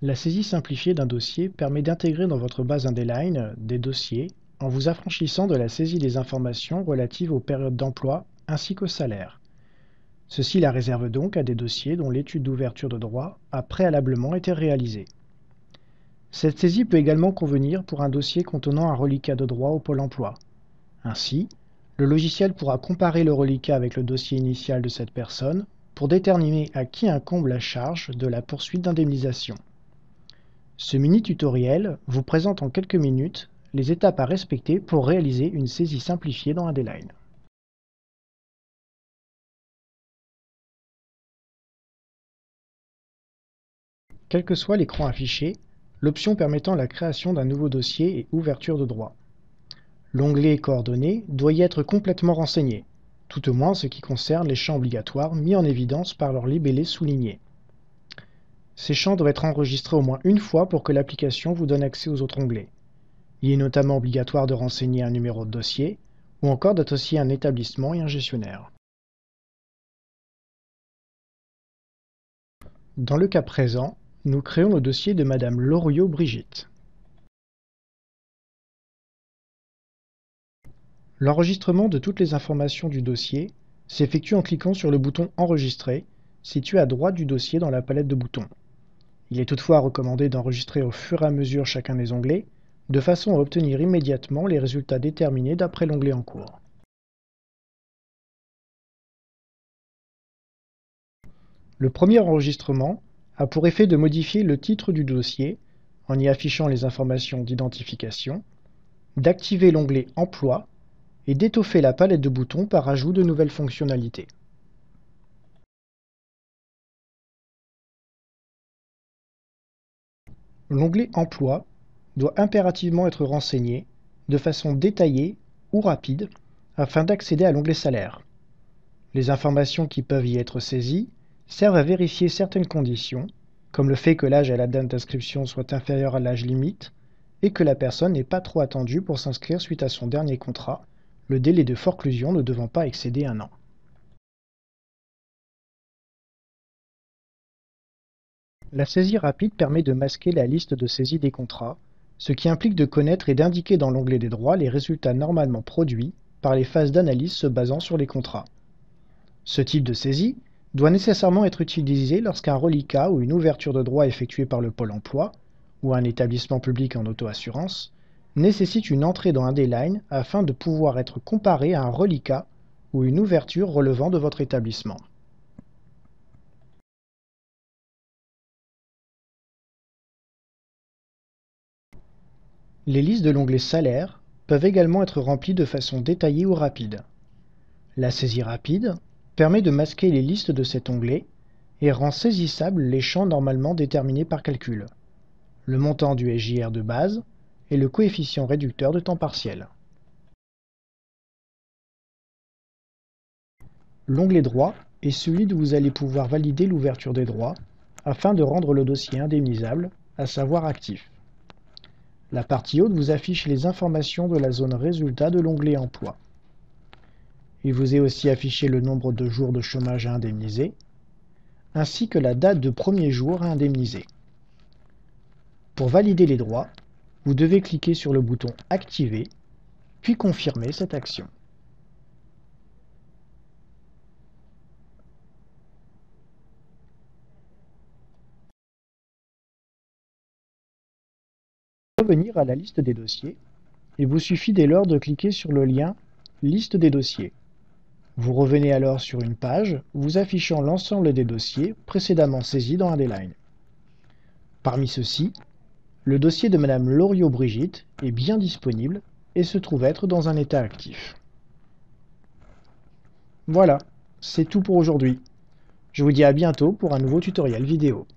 La saisie simplifiée d'un dossier permet d'intégrer dans votre base Indeline des dossiers en vous affranchissant de la saisie des informations relatives aux périodes d'emploi ainsi qu'au salaire. Ceci la réserve donc à des dossiers dont l'étude d'ouverture de droit a préalablement été réalisée. Cette saisie peut également convenir pour un dossier contenant un reliquat de droit au Pôle emploi. Ainsi, le logiciel pourra comparer le reliquat avec le dossier initial de cette personne pour déterminer à qui incombe la charge de la poursuite d'indemnisation. Ce mini-tutoriel vous présente en quelques minutes les étapes à respecter pour réaliser une saisie simplifiée dans Indeline. Quel que soit l'écran affiché, l'option permettant la création d'un nouveau dossier est ouverture de droit. L'onglet Coordonnées doit y être complètement renseigné, tout au moins en ce qui concerne les champs obligatoires mis en évidence par leur libellé souligné. Ces champs doivent être enregistrés au moins une fois pour que l'application vous donne accès aux autres onglets. Il est notamment obligatoire de renseigner un numéro de dossier ou encore d'associer un établissement et un gestionnaire. Dans le cas présent, nous créons le dossier de Madame Loriot-Brigitte. L'enregistrement de toutes les informations du dossier s'effectue en cliquant sur le bouton Enregistrer, situé à droite du dossier dans la palette de boutons. Il est toutefois recommandé d'enregistrer au fur et à mesure chacun des onglets, de façon à obtenir immédiatement les résultats déterminés d'après l'onglet en cours. Le premier enregistrement a pour effet de modifier le titre du dossier en y affichant les informations d'identification, d'activer l'onglet Emploi et d'étoffer la palette de boutons par ajout de nouvelles fonctionnalités. L'onglet Emploi doit impérativement être renseigné de façon détaillée ou rapide afin d'accéder à l'onglet Salaire. Les informations qui peuvent y être saisies servent à vérifier certaines conditions, comme le fait que l'âge à la date d'inscription soit inférieur à l'âge limite et que la personne n'est pas trop attendue pour s'inscrire suite à son dernier contrat, le délai de forclusion ne devant pas excéder 1 an. La saisie rapide permet de masquer la liste de saisie des contrats, ce qui implique de connaître et d'indiquer dans l'onglet des droits les résultats normalement produits par les phases d'analyse se basant sur les contrats. Ce type de saisie doit nécessairement être utilisé lorsqu'un reliquat ou une ouverture de droit effectuée par le Pôle emploi ou un établissement public en auto-assurance nécessite une entrée dans Indeline afin de pouvoir être comparé à un reliquat ou une ouverture relevant de votre établissement. Les listes de l'onglet Salaire peuvent également être remplies de façon détaillée ou rapide. La saisie rapide permet de masquer les listes de cet onglet et rend saisissables les champs normalement déterminés par calcul, le montant du SJR de base et le coefficient réducteur de temps partiel. L'onglet Droit est celui où vous allez pouvoir valider l'ouverture des droits afin de rendre le dossier indemnisable, à savoir actif. La partie haute vous affiche les informations de la zone Résultat de l'onglet Emploi. Il vous est aussi affiché le nombre de jours de chômage à indemniser, ainsi que la date de premier jour à indemniser. Pour valider les droits, vous devez cliquer sur le bouton Activer, puis confirmer cette action. Pour revenir à la liste des dossiers, il vous suffit dès lors de cliquer sur le lien Liste des dossiers. Vous revenez alors sur une page vous affichant l'ensemble des dossiers précédemment saisis dans Indeline. Parmi ceux-ci, le dossier de Madame Loriot-Brigitte est bien disponible et se trouve être dans un état actif. Voilà, c'est tout pour aujourd'hui. Je vous dis à bientôt pour un nouveau tutoriel vidéo.